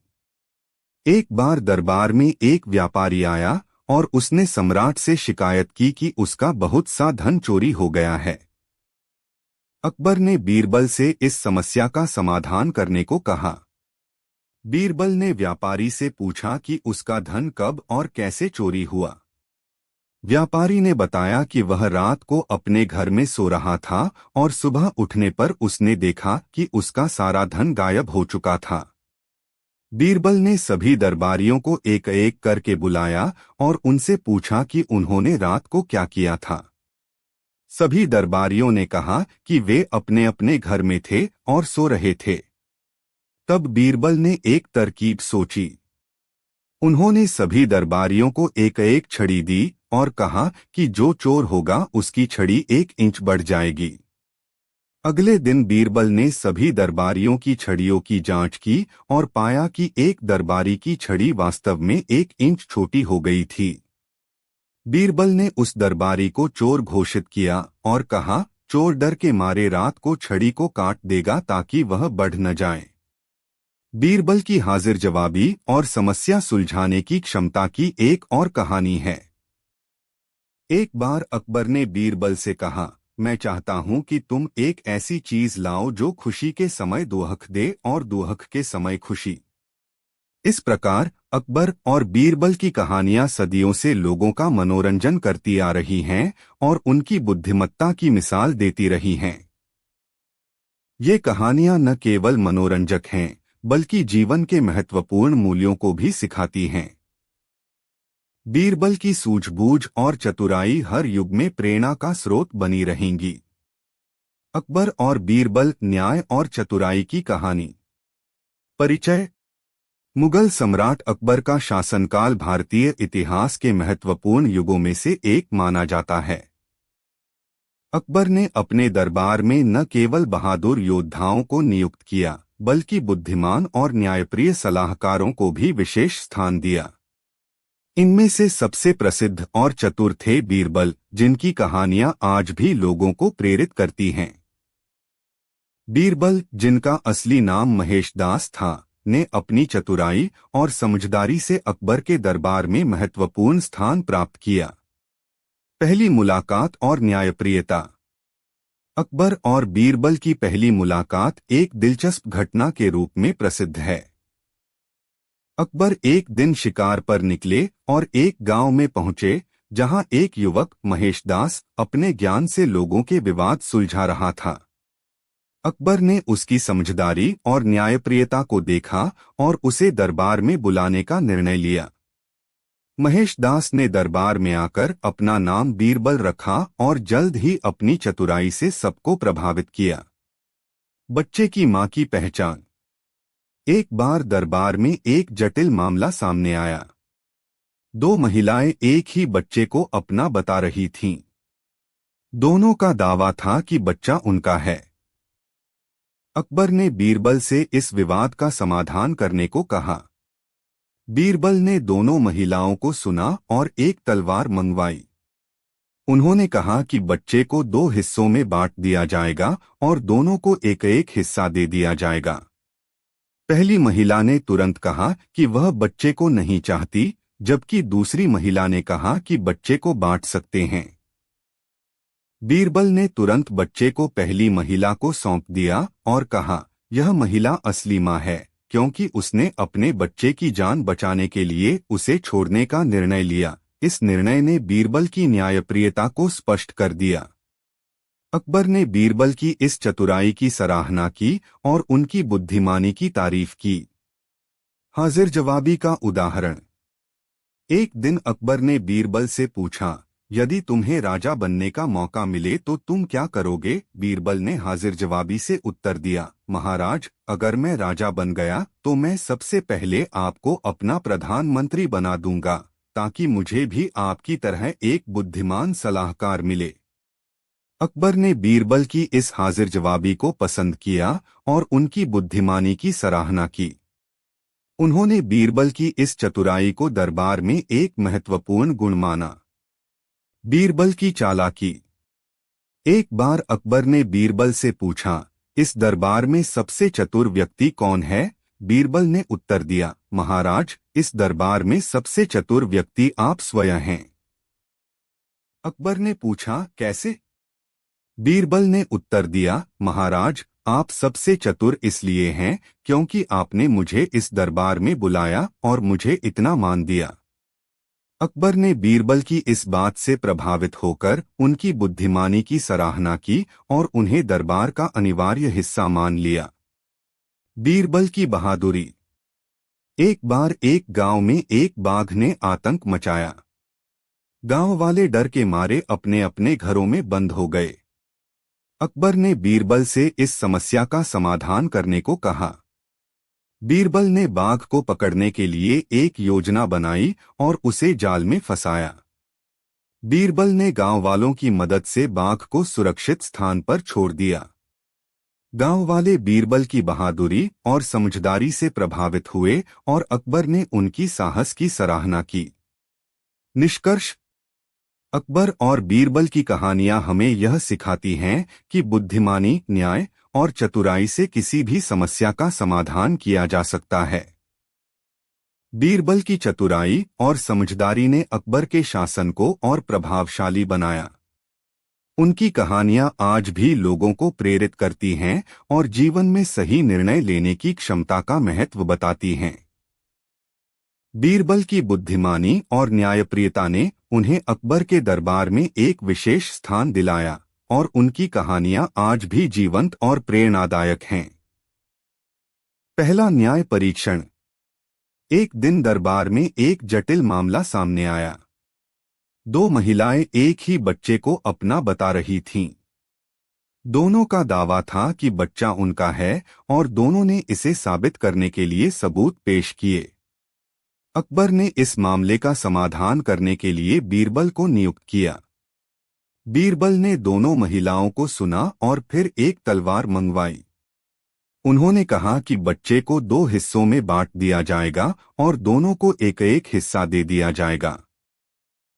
एक बार दरबार में एक व्यापारी आया और उसने सम्राट से शिकायत की कि उसका बहुत सा धन चोरी हो गया है। अकबर ने बीरबल से इस समस्या का समाधान करने को कहा। बीरबल ने व्यापारी से पूछा कि उसका धन कब और कैसे चोरी हुआ। व्यापारी ने बताया कि वह रात को अपने घर में सो रहा था और सुबह उठने पर उसने देखा कि उसका सारा धन गायब हो चुका था। बीरबल ने सभी दरबारियों को एक एक करके बुलाया और उनसे पूछा कि उन्होंने रात को क्या किया था। सभी दरबारियों ने कहा कि वे अपने अपने घर में थे और सो रहे थे। तब बीरबल ने एक तरकीब सोची। उन्होंने सभी दरबारियों को एक एक छड़ी दी और कहा कि जो चोर होगा उसकी छड़ी 1 इंच बढ़ जाएगी। अगले दिन बीरबल ने सभी दरबारियों की छड़ियों की जांच की और पाया कि एक दरबारी की छड़ी वास्तव में 1 इंच छोटी हो गई थी। बीरबल ने उस दरबारी को चोर घोषित किया और कहा, चोर डर के मारे रात को छड़ी को काट देगा ताकि वह बढ़ न जाए। बीरबल की हाजिर जवाबी और समस्या सुलझाने की क्षमता की एक और कहानी है। एक बार अकबर ने बीरबल से कहा, मैं चाहता हूं कि तुम एक ऐसी चीज लाओ जो खुशी के समय दुहक दे और दुहक के समय खुशी। इस प्रकार अकबर और बीरबल की कहानियां सदियों से लोगों का मनोरंजन करती आ रही हैं और उनकी बुद्धिमत्ता की मिसाल देती रही हैं। ये कहानियां न केवल मनोरंजक हैं बल्कि जीवन के महत्वपूर्ण मूल्यों को भी सिखाती हैं। बीरबल की सूझबूझ और चतुराई हर युग में प्रेरणा का स्रोत बनी रहेंगी। अकबर और बीरबल, न्याय और चतुराई की कहानी। परिचय। मुगल सम्राट अकबर का शासनकाल भारतीय इतिहास के महत्वपूर्ण युगों में से एक माना जाता है। अकबर ने अपने दरबार में न केवल बहादुर योद्धाओं को नियुक्त किया बल्कि बुद्धिमान और न्यायप्रिय सलाहकारों को भी विशेष स्थान दिया। इनमें से सबसे प्रसिद्ध और चतुर थे बीरबल, जिनकी कहानियां आज भी लोगों को प्रेरित करती हैं। बीरबल, जिनका असली नाम महेश दास था, ने अपनी चतुराई और समझदारी से अकबर के दरबार में महत्वपूर्ण स्थान प्राप्त किया। पहली मुलाकात और न्यायप्रियता। अकबर और बीरबल की पहली मुलाकात एक दिलचस्प घटना के रूप में प्रसिद्ध है। अकबर एक दिन शिकार पर निकले और एक गांव में पहुंचे जहां एक युवक महेश दास अपने ज्ञान से लोगों के विवाद सुलझा रहा था। अकबर ने उसकी समझदारी और न्यायप्रियता को देखा और उसे दरबार में बुलाने का निर्णय लिया। महेश दास ने दरबार में आकर अपना नाम बीरबल रखा और जल्द ही अपनी चतुराई से सबको प्रभावित किया। बच्चे की मां की पहचान। एक बार दरबार में एक जटिल मामला सामने आया। दो महिलाएं एक ही बच्चे को अपना बता रही थीं। दोनों का दावा था कि बच्चा उनका है। अकबर ने बीरबल से इस विवाद का समाधान करने को कहा। बीरबल ने दोनों महिलाओं को सुना और एक तलवार मंगवाई। उन्होंने कहा कि बच्चे को 2 हिस्सों में बांट दिया जाएगा और दोनों को एक एक हिस्सा दे दिया जाएगा। पहली महिला ने तुरंत कहा कि वह बच्चे को नहीं चाहती, जबकि दूसरी महिला ने कहा कि बच्चे को बांट सकते हैं। बीरबल ने तुरंत बच्चे को पहली महिला को सौंप दिया और कहा, यह महिला असली मां है, क्योंकि उसने अपने बच्चे की जान बचाने के लिए उसे छोड़ने का निर्णय लिया। इस निर्णय ने बीरबल की न्यायप्रियता को स्पष्ट कर दिया। अकबर ने बीरबल की इस चतुराई की सराहना की और उनकी बुद्धिमानी की तारीफ की। हाजिर जवाबी का उदाहरण। एक दिन अकबर ने बीरबल से पूछा, यदि तुम्हें राजा बनने का मौका मिले तो तुम क्या करोगे? बीरबल ने हाजिर जवाबी से उत्तर दिया, महाराज, अगर मैं राजा बन गया तो मैं सबसे पहले आपको अपना प्रधानमंत्री बना दूंगा, ताकि मुझे भी आपकी तरह एक बुद्धिमान सलाहकार मिले। अकबर ने बीरबल की इस हाजिर जवाबी को पसंद किया और उनकी बुद्धिमानी की सराहना की। उन्होंने बीरबल की इस चतुराई को दरबार में एक महत्वपूर्ण गुण माना। बीरबल की चालाकी। एक बार अकबर ने बीरबल से पूछा, इस दरबार में सबसे चतुर व्यक्ति कौन है? बीरबल ने उत्तर दिया, महाराज, इस दरबार में सबसे चतुर व्यक्ति आप स्वयं हैं। अकबर ने पूछा, कैसे? बीरबल ने उत्तर दिया, महाराज, आप सबसे चतुर इसलिए हैं क्योंकि आपने मुझे इस दरबार में बुलाया और मुझे इतना मान दिया। अकबर ने बीरबल की इस बात से प्रभावित होकर उनकी बुद्धिमानी की सराहना की और उन्हें दरबार का अनिवार्य हिस्सा मान लिया। बीरबल की बहादुरी। एक बार एक गांव में एक बाघ ने आतंक मचाया। गांव वाले डर के मारे अपने अपने घरों में बंद हो गए। अकबर ने बीरबल से इस समस्या का समाधान करने को कहा। बीरबल ने बाघ को पकड़ने के लिए एक योजना बनाई और उसे जाल में फंसाया। बीरबल ने गांव वालों की मदद से बाघ को सुरक्षित स्थान पर छोड़ दिया। गांव वाले बीरबल की बहादुरी और समझदारी से प्रभावित हुए और अकबर ने उनकी साहस की सराहना की। निष्कर्ष: अकबर और बीरबल की कहानियां हमें यह सिखाती हैं कि बुद्धिमानी, न्याय और चतुराई से किसी भी समस्या का समाधान किया जा सकता है। बीरबल की चतुराई और समझदारी ने अकबर के शासन को और प्रभावशाली बनाया। उनकी कहानियां आज भी लोगों को प्रेरित करती हैं और जीवन में सही निर्णय लेने की क्षमता का महत्व बताती हैं। बीरबल की बुद्धिमानी और न्यायप्रियता ने उन्हें अकबर के दरबार में एक विशेष स्थान दिलाया और उनकी कहानियां आज भी जीवंत और प्रेरणादायक हैं। पहला न्याय परीक्षण। एक दिन दरबार में एक जटिल मामला सामने आया। दो महिलाएं एक ही बच्चे को अपना बता रही थीं। दोनों का दावा था कि बच्चा उनका है और दोनों ने इसे साबित करने के लिए सबूत पेश किए। अकबर ने इस मामले का समाधान करने के लिए बीरबल को नियुक्त किया। बीरबल ने दोनों महिलाओं को सुना और फिर एक तलवार मंगवाई। उन्होंने कहा कि बच्चे को दो हिस्सों में बांट दिया जाएगा और दोनों को एक एक हिस्सा दे दिया जाएगा।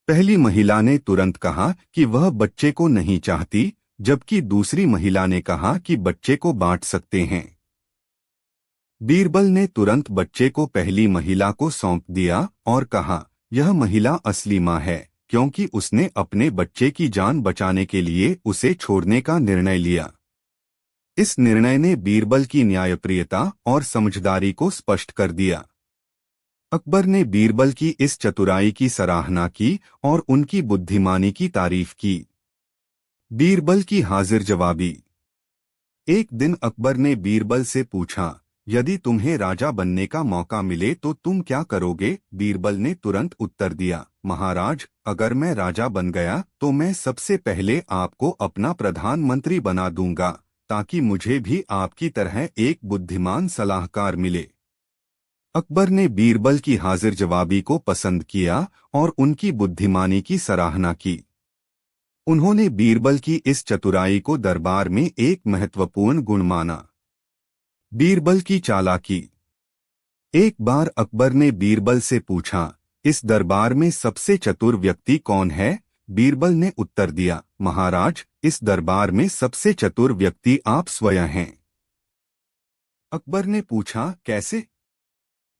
पहली महिला ने तुरंत कहा कि वह बच्चे को नहीं चाहती, जबकि दूसरी महिला ने कहा कि बच्चे को बांट सकते हैं। बीरबल ने तुरंत बच्चे को पहली महिला को सौंप दिया और कहा, यह महिला असली मां है, क्योंकि उसने अपने बच्चे की जान बचाने के लिए उसे छोड़ने का निर्णय लिया। इस निर्णय ने बीरबल की न्यायप्रियता और समझदारी को स्पष्ट कर दिया। अकबर ने बीरबल की इस चतुराई की सराहना की और उनकी बुद्धिमानी की तारीफ की। बीरबल की हाजिर जवाबी। एक दिन अकबर ने बीरबल से पूछा, यदि तुम्हें राजा बनने का मौका मिले तो तुम क्या करोगे? बीरबल ने तुरंत उत्तर दिया, महाराज, अगर मैं राजा बन गया तो मैं सबसे पहले आपको अपना प्रधानमंत्री बना दूंगा, ताकि मुझे भी आपकी तरह एक बुद्धिमान सलाहकार मिले। अकबर ने बीरबल की हाजिर जवाबी को पसंद किया और उनकी बुद्धिमानी की सराहना की। उन्होंने बीरबल की इस चतुराई को दरबार में एक महत्वपूर्ण गुण माना। बीरबल की चालाकी। एक बार अकबर ने बीरबल से पूछा, इस दरबार में सबसे चतुर व्यक्ति कौन है? बीरबल ने उत्तर दिया, महाराज, इस दरबार में सबसे चतुर व्यक्ति आप स्वयं हैं। अकबर ने पूछा, कैसे?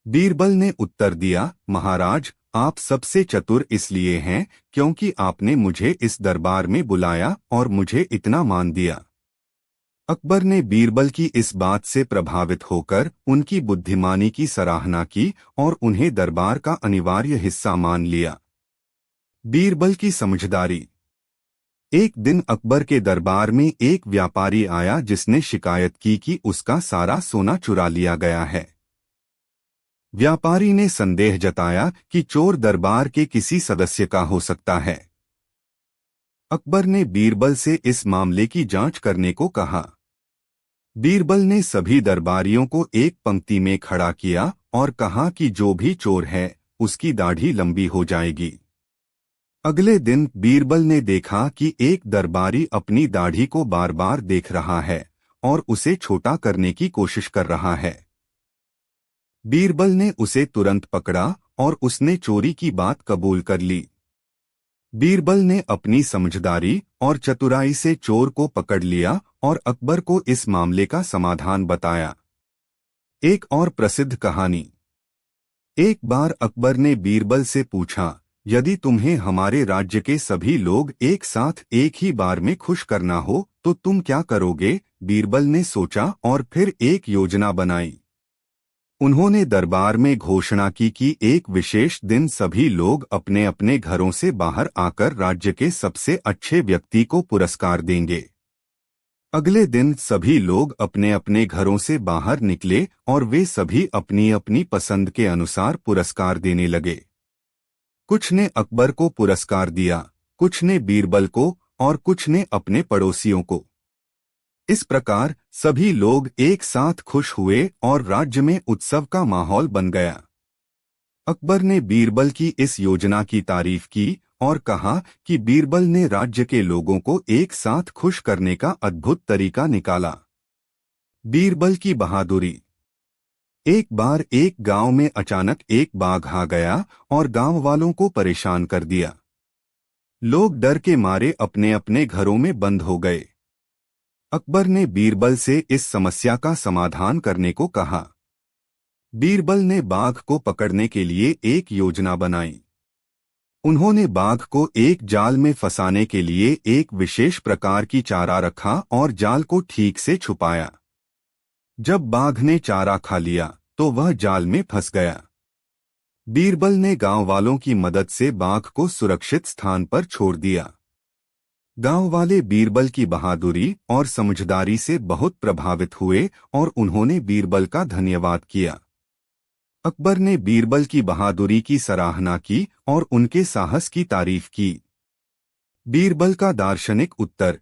बीरबल ने उत्तर दिया, महाराज, आप सबसे चतुर इसलिए हैं क्योंकि आपने मुझे इस दरबार में बुलाया और मुझे इतना मान दिया। अकबर ने बीरबल की इस बात से प्रभावित होकर उनकी बुद्धिमानी की सराहना की और उन्हें दरबार का अनिवार्य हिस्सा मान लिया। बीरबल की समझदारी। एक दिन अकबर के दरबार में एक व्यापारी आया जिसने शिकायत की कि उसका सारा सोना चुरा लिया गया है। व्यापारी ने संदेह जताया कि चोर दरबार के किसी सदस्य का हो सकता है। अकबर ने बीरबल से इस मामले की जांच करने को कहा। बीरबल ने सभी दरबारियों को एक पंक्ति में खड़ा किया और कहा कि जो भी चोर है उसकी दाढ़ी लंबी हो जाएगी। अगले दिन बीरबल ने देखा कि एक दरबारी अपनी दाढ़ी को बार बार देख रहा है और उसे छोटा करने की कोशिश कर रहा है। बीरबल ने उसे तुरंत पकड़ा और उसने चोरी की बात कबूल कर ली। बीरबल ने अपनी समझदारी और चतुराई से चोर को पकड़ लिया और अकबर को इस मामले का समाधान बताया। एक और प्रसिद्ध कहानी। एक बार अकबर ने बीरबल से पूछा, यदि तुम्हें हमारे राज्य के सभी लोग एक साथ एक ही बार में खुश करना हो तो तुम क्या करोगे? बीरबल ने सोचा और फिर एक योजना बनाई। उन्होंने दरबार में घोषणा की कि एक विशेष दिन सभी लोग अपने अपने घरों से बाहर आकर राज्य के सबसे अच्छे व्यक्ति को पुरस्कार देंगे। अगले दिन सभी लोग अपने अपने घरों से बाहर निकले और वे सभी अपनी अपनी पसंद के अनुसार पुरस्कार देने लगे। कुछ ने अकबर को पुरस्कार दिया, कुछ ने बीरबल को और कुछ ने अपने पड़ोसियों को। इस प्रकार सभी लोग एक साथ खुश हुए और राज्य में उत्सव का माहौल बन गया। अकबर ने बीरबल की इस योजना की तारीफ की और कहा कि बीरबल ने राज्य के लोगों को एक साथ खुश करने का अद्भुत तरीका निकाला। बीरबल की बहादुरी। एक बार एक गांव में अचानक एक बाघ आ गया और गांव वालों को परेशान कर दिया। लोग डर के मारे अपने अपने घरों में बंद हो गए। अकबर ने बीरबल से इस समस्या का समाधान करने को कहा। बीरबल ने बाघ को पकड़ने के लिए एक योजना बनाई। उन्होंने बाघ को एक जाल में फंसाने के लिए एक विशेष प्रकार की चारा रखा और जाल को ठीक से छुपाया। जब बाघ ने चारा खा लिया तो वह जाल में फंस गया। बीरबल ने गांव वालों की मदद से बाघ को सुरक्षित स्थान पर छोड़ दिया। गांव वाले बीरबल की बहादुरी और समझदारी से बहुत प्रभावित हुए और उन्होंने बीरबल का धन्यवाद किया। अकबर ने बीरबल की बहादुरी की सराहना की और उनके साहस की तारीफ की। बीरबल का दार्शनिक उत्तर।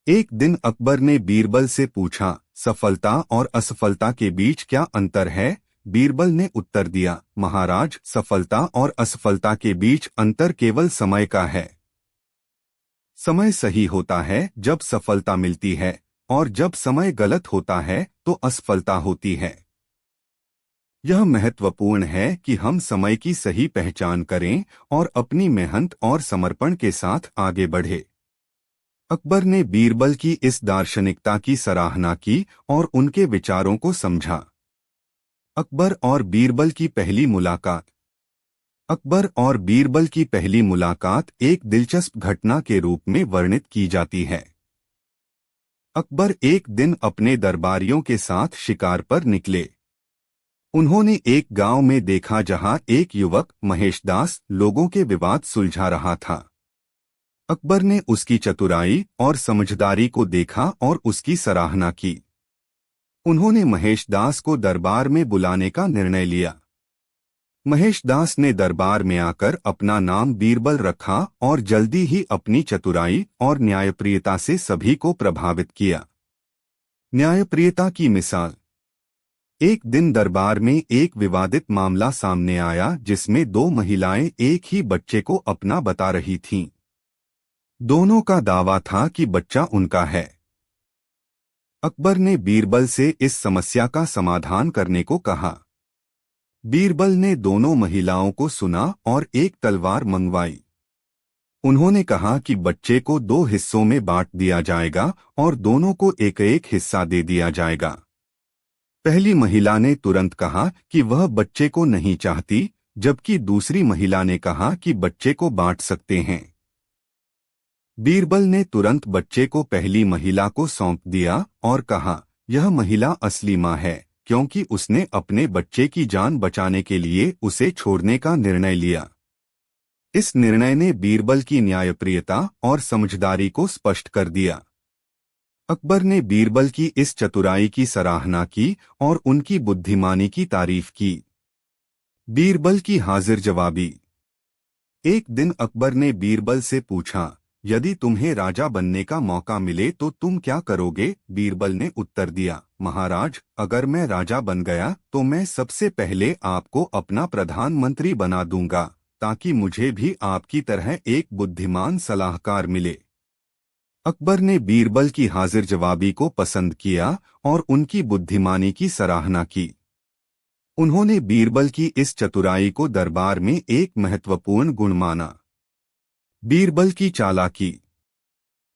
एक दिन अकबर ने बीरबल से पूछा, सफलता और असफलता के बीच क्या अंतर है? बीरबल ने उत्तर दिया, महाराज, सफलता और असफलता के बीच अंतर केवल समय का है। समय सही होता है जब सफलता मिलती है और जब समय गलत होता है तो असफलता होती है। यह महत्वपूर्ण है कि हम समय की सही पहचान करें और अपनी मेहनत और समर्पण के साथ आगे बढ़े। अकबर ने बीरबल की इस दार्शनिकता की सराहना की और उनके विचारों को समझा। अकबर और बीरबल की पहली मुलाकात। अकबर और बीरबल की पहली मुलाकात एक दिलचस्प घटना के रूप में वर्णित की जाती है। अकबर एक दिन अपने दरबारियों के साथ शिकार पर निकले। उन्होंने एक गांव में देखा जहां एक युवक महेशदास लोगों के विवाद सुलझा रहा था। अकबर ने उसकी चतुराई और समझदारी को देखा और उसकी सराहना की। उन्होंने महेशदास को दरबार में बुलाने का निर्णय लिया। महेशदास ने दरबार में आकर अपना नाम बीरबल रखा और जल्दी ही अपनी चतुराई और न्यायप्रियता से सभी को प्रभावित किया। न्यायप्रियता की मिसाल। एक दिन दरबार में एक विवादित मामला सामने आया जिसमें दो महिलाएं एक ही बच्चे को अपना बता रही थीं। दोनों का दावा था कि बच्चा उनका है। अकबर ने बीरबल से इस समस्या का समाधान करने को कहा। बीरबल ने दोनों महिलाओं को सुना और एक तलवार मंगवाई। उन्होंने कहा कि बच्चे को दो हिस्सों में बांट दिया जाएगा और दोनों को एक एक हिस्सा दे दिया जाएगा। पहली महिला ने तुरंत कहा कि वह बच्चे को नहीं चाहती, जबकि दूसरी महिला ने कहा कि बच्चे को बांट सकते हैं। बीरबल ने तुरंत बच्चे को पहली महिला को सौंप दिया और कहा, यह महिला असली मां है, क्योंकि उसने अपने बच्चे की जान बचाने के लिए उसे छोड़ने का निर्णय लिया। इस निर्णय ने बीरबल की न्यायप्रियता और समझदारी को स्पष्ट कर दिया। अकबर ने बीरबल की इस चतुराई की सराहना की और उनकी बुद्धिमानी की तारीफ की। बीरबल की हाजिर जवाबी। एक दिन अकबर ने बीरबल से पूछा, यदि तुम्हें राजा बनने का मौका मिले तो तुम क्या करोगे? बीरबल ने उत्तर दिया, महाराज, अगर मैं राजा बन गया तो मैं सबसे पहले आपको अपना प्रधानमंत्री बना दूंगा, ताकि मुझे भी आपकी तरह एक बुद्धिमान सलाहकार मिले। अकबर ने बीरबल की हाजिर जवाबी को पसंद किया और उनकी बुद्धिमानी की सराहना की। उन्होंने बीरबल की इस चतुराई को दरबार में एक महत्वपूर्ण गुण माना। बीरबल की चालाकी।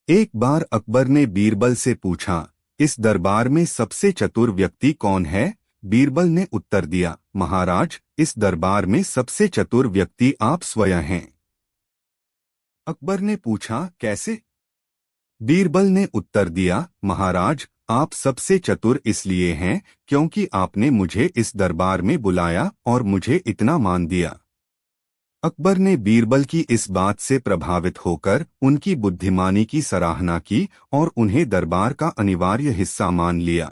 एक बार अकबर ने बीरबल से पूछा, इस दरबार में सबसे चतुर व्यक्ति कौन है? बीरबल ने उत्तर दिया, महाराज, इस दरबार में सबसे चतुर व्यक्ति आप स्वयं हैं। अकबर ने पूछा, कैसे? बीरबल ने उत्तर दिया, महाराज, आप सबसे चतुर इसलिए हैं क्योंकि आपने मुझे इस दरबार में बुलाया और मुझे इतना मान दिया। अकबर ने बीरबल की इस बात से प्रभावित होकर उनकी बुद्धिमानी की सराहना की और उन्हें दरबार का अनिवार्य हिस्सा मान लिया।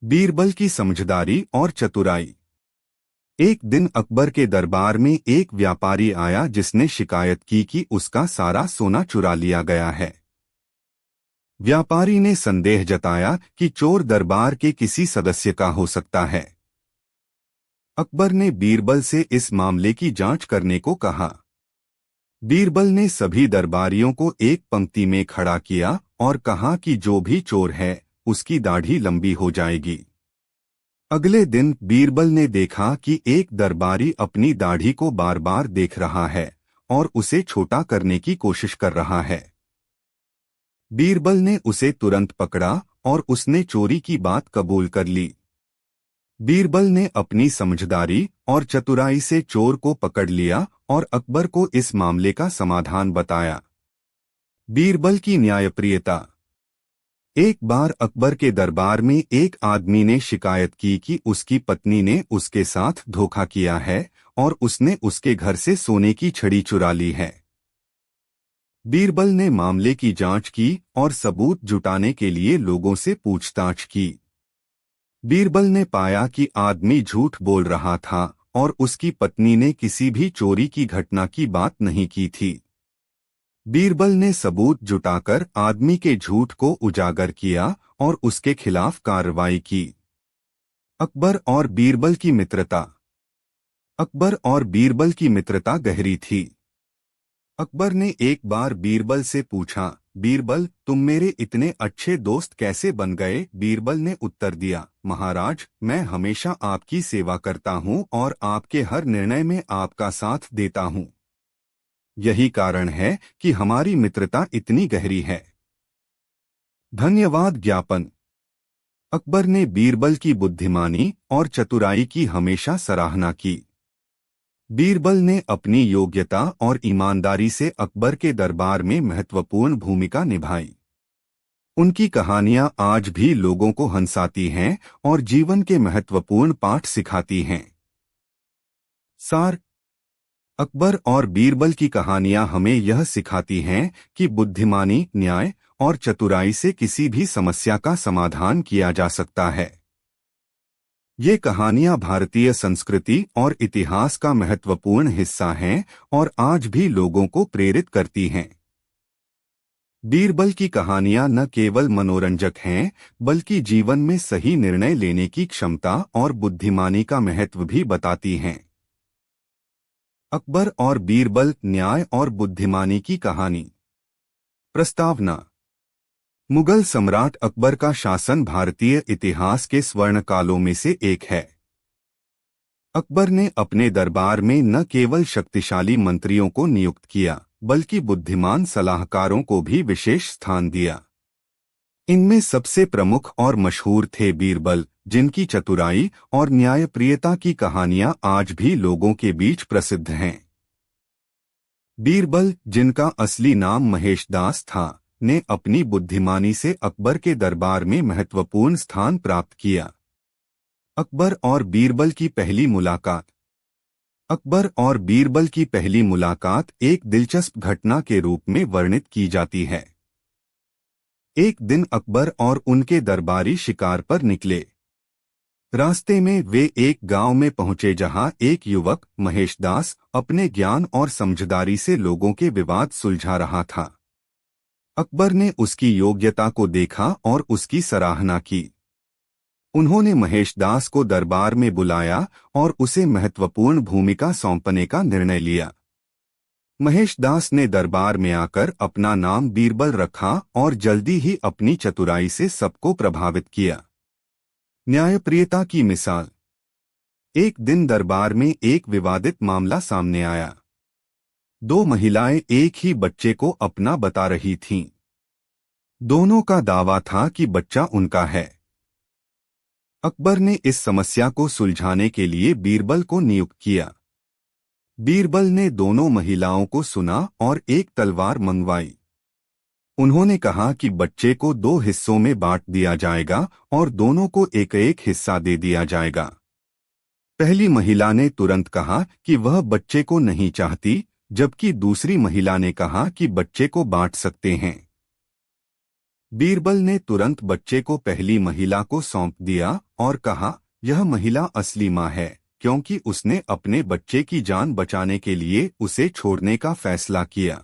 बीरबल की समझदारी और चतुराई। एक दिन अकबर के दरबार में एक व्यापारी आया जिसने शिकायत की कि उसका सारा सोना चुरा लिया गया है। व्यापारी ने संदेह जताया कि चोर दरबार के किसी सदस्य का हो सकता है। अकबर ने बीरबल से इस मामले की जांच करने को कहा। बीरबल ने सभी दरबारियों को एक पंक्ति में खड़ा किया और कहा कि जो भी चोर है उसकी दाढ़ी लंबी हो जाएगी। अगले दिन बीरबल ने देखा कि एक दरबारी अपनी दाढ़ी को बार बार देख रहा है और उसे छोटा करने की कोशिश कर रहा है। बीरबल ने उसे तुरंत पकड़ा और उसने चोरी की बात कबूल कर ली। बीरबल ने अपनी समझदारी और चतुराई से चोर को पकड़ लिया और अकबर को इस मामले का समाधान बताया। बीरबल की न्यायप्रियता। एक बार अकबर के दरबार में एक आदमी ने शिकायत की कि उसकी पत्नी ने उसके साथ धोखा किया है और उसने उसके घर से सोने की छड़ी चुरा ली है। बीरबल ने मामले की जांच की और सबूत जुटाने के लिए लोगों से पूछताछ की। बीरबल ने पाया कि आदमी झूठ बोल रहा था और उसकी पत्नी ने किसी भी चोरी की घटना की बात नहीं की थी। बीरबल ने सबूत जुटाकर आदमी के झूठ को उजागर किया और उसके खिलाफ कार्रवाई की। अकबर और बीरबल की मित्रता। अकबर और बीरबल की मित्रता गहरी थी। अकबर ने एक बार बीरबल से पूछा, बीरबल, तुम मेरे इतने अच्छे दोस्त कैसे बन गए? बीरबल ने उत्तर दिया, महाराज, मैं हमेशा आपकी सेवा करता हूँ और आपके हर निर्णय में आपका साथ देता हूँ। यही कारण है कि हमारी मित्रता इतनी गहरी है। धन्यवाद ज्ञापन। अकबर ने बीरबल की बुद्धिमानी और चतुराई की हमेशा सराहना की। बीरबल ने अपनी योग्यता और ईमानदारी से अकबर के दरबार में महत्वपूर्ण भूमिका निभाई। उनकी कहानियां आज भी लोगों को हंसाती हैं और जीवन के महत्वपूर्ण पाठ सिखाती हैं। सार। अकबर और बीरबल की कहानियां हमें यह सिखाती हैं कि बुद्धिमानी, न्याय और चतुराई से किसी भी समस्या का समाधान किया जा सकता है। ये कहानियां भारतीय संस्कृति और इतिहास का महत्वपूर्ण हिस्सा हैं और आज भी लोगों को प्रेरित करती हैं। बीरबल की कहानियां न केवल मनोरंजक हैं, बल्कि जीवन में सही निर्णय लेने की क्षमता और बुद्धिमानी का महत्व भी बताती हैं। अकबर और बीरबल, न्याय और बुद्धिमानी की कहानी। प्रस्तावना। मुगल सम्राट अकबर का शासन भारतीय इतिहास के स्वर्ण कालों में से एक है। अकबर ने अपने दरबार में न केवल शक्तिशाली मंत्रियों को नियुक्त किया, बल्कि बुद्धिमान सलाहकारों को भी विशेष स्थान दिया। इनमें सबसे प्रमुख और मशहूर थे बीरबल, जिनकी चतुराई और न्यायप्रियता की कहानियां आज भी लोगों के बीच प्रसिद्ध हैं। बीरबल, जिनका असली नाम महेश दास था, ने अपनी बुद्धिमानी से अकबर के दरबार में महत्वपूर्ण स्थान प्राप्त किया। अकबर और बीरबल की पहली मुलाकात। अकबर और बीरबल की पहली मुलाकात एक दिलचस्प घटना के रूप में वर्णित की जाती है। एक दिन अकबर और उनके दरबारी शिकार पर निकले। रास्ते में वे एक गांव में पहुंचे जहां एक युवक, महेश दास, अपने ज्ञान और समझदारी से लोगों के विवाद सुलझा रहा था। अकबर ने उसकी योग्यता को देखा और उसकी सराहना की। उन्होंने महेश दास को दरबार में बुलाया और उसे महत्वपूर्ण भूमिका सौंपने का निर्णय लिया। महेश दास ने दरबार में आकर अपना नाम बीरबल रखा और जल्दी ही अपनी चतुराई से सबको प्रभावित किया। न्यायप्रियता की मिसाल। एक दिन दरबार में एक विवादित मामला सामने आया। दो महिलाएं एक ही बच्चे को अपना बता रही थीं। दोनों का दावा था कि बच्चा उनका है। अकबर ने इस समस्या को सुलझाने के लिए बीरबल को नियुक्त किया। बीरबल ने दोनों महिलाओं को सुना और एक तलवार मंगवाई। उन्होंने कहा कि बच्चे को दो हिस्सों में बांट दिया जाएगा और दोनों को एक एक हिस्सा दे दिया जाएगा। पहली महिला ने तुरंत कहा कि वह बच्चे को नहीं चाहती, जबकि दूसरी महिला ने कहा कि बच्चे को बांट सकते हैं। बीरबल ने तुरंत बच्चे को पहली महिला को सौंप दिया और कहा, यह महिला असली मां है, क्योंकि उसने अपने बच्चे की जान बचाने के लिए उसे छोड़ने का फैसला किया।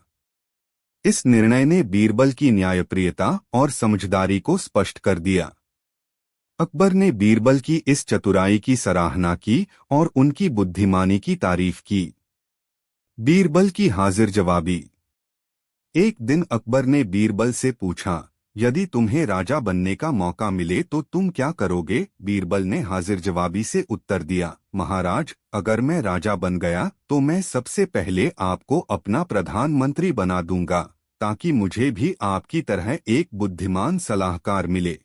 इस निर्णय ने बीरबल की न्यायप्रियता और समझदारी को स्पष्ट कर दिया। अकबर ने बीरबल की इस चतुराई की सराहना की और उनकी बुद्धिमानी की तारीफ की। बीरबल की हाजिर जवाबी। एक दिन अकबर ने बीरबल से पूछा, यदि तुम्हें राजा बनने का मौका मिले तो तुम क्या करोगे? बीरबल ने हाजिर जवाबी से उत्तर दिया, महाराज, अगर मैं राजा बन गया तो मैं सबसे पहले आपको अपना प्रधानमंत्री बना दूंगा, ताकि मुझे भी आपकी तरह एक बुद्धिमान सलाहकार मिले।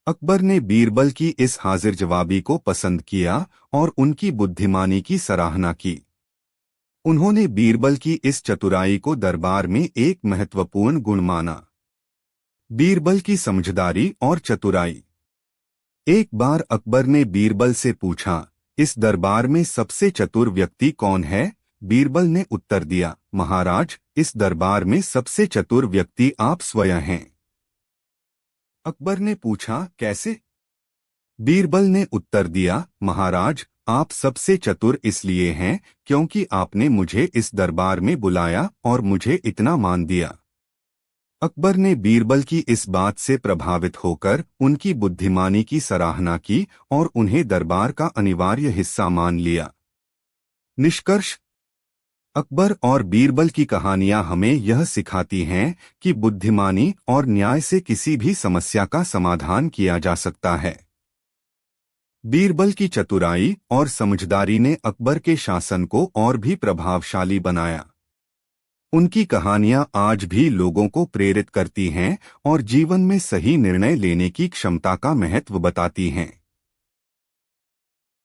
अकबर ने बीरबल की इस हाजिर जवाबी को पसंद किया और उनकी बुद्धिमानी की सराहना की। उन्होंने बीरबल की इस चतुराई को दरबार में एक महत्वपूर्ण गुण माना। बीरबल की समझदारी और चतुराई। एक बार अकबर ने बीरबल से पूछा, इस दरबार में सबसे चतुर व्यक्ति कौन है? बीरबल ने उत्तर दिया, महाराज, इस दरबार में सबसे चतुर व्यक्ति आप स्वयं हैं। अकबर ने पूछा, कैसे? बीरबल ने उत्तर दिया, महाराज, आप सबसे चतुर इसलिए हैं क्योंकि आपने मुझे इस दरबार में बुलाया और मुझे इतना मान दिया। अकबर ने बीरबल की इस बात से प्रभावित होकर उनकी बुद्धिमानी की सराहना की और उन्हें दरबार का अनिवार्य हिस्सा मान लिया। निष्कर्ष: अकबर और बीरबल की कहानियां हमें यह सिखाती हैं कि बुद्धिमानी और न्याय से किसी भी समस्या का समाधान किया जा सकता है। बीरबल की चतुराई और समझदारी ने अकबर के शासन को और भी प्रभावशाली बनाया। उनकी कहानियां आज भी लोगों को प्रेरित करती हैं और जीवन में सही निर्णय लेने की क्षमता का महत्व बताती हैं।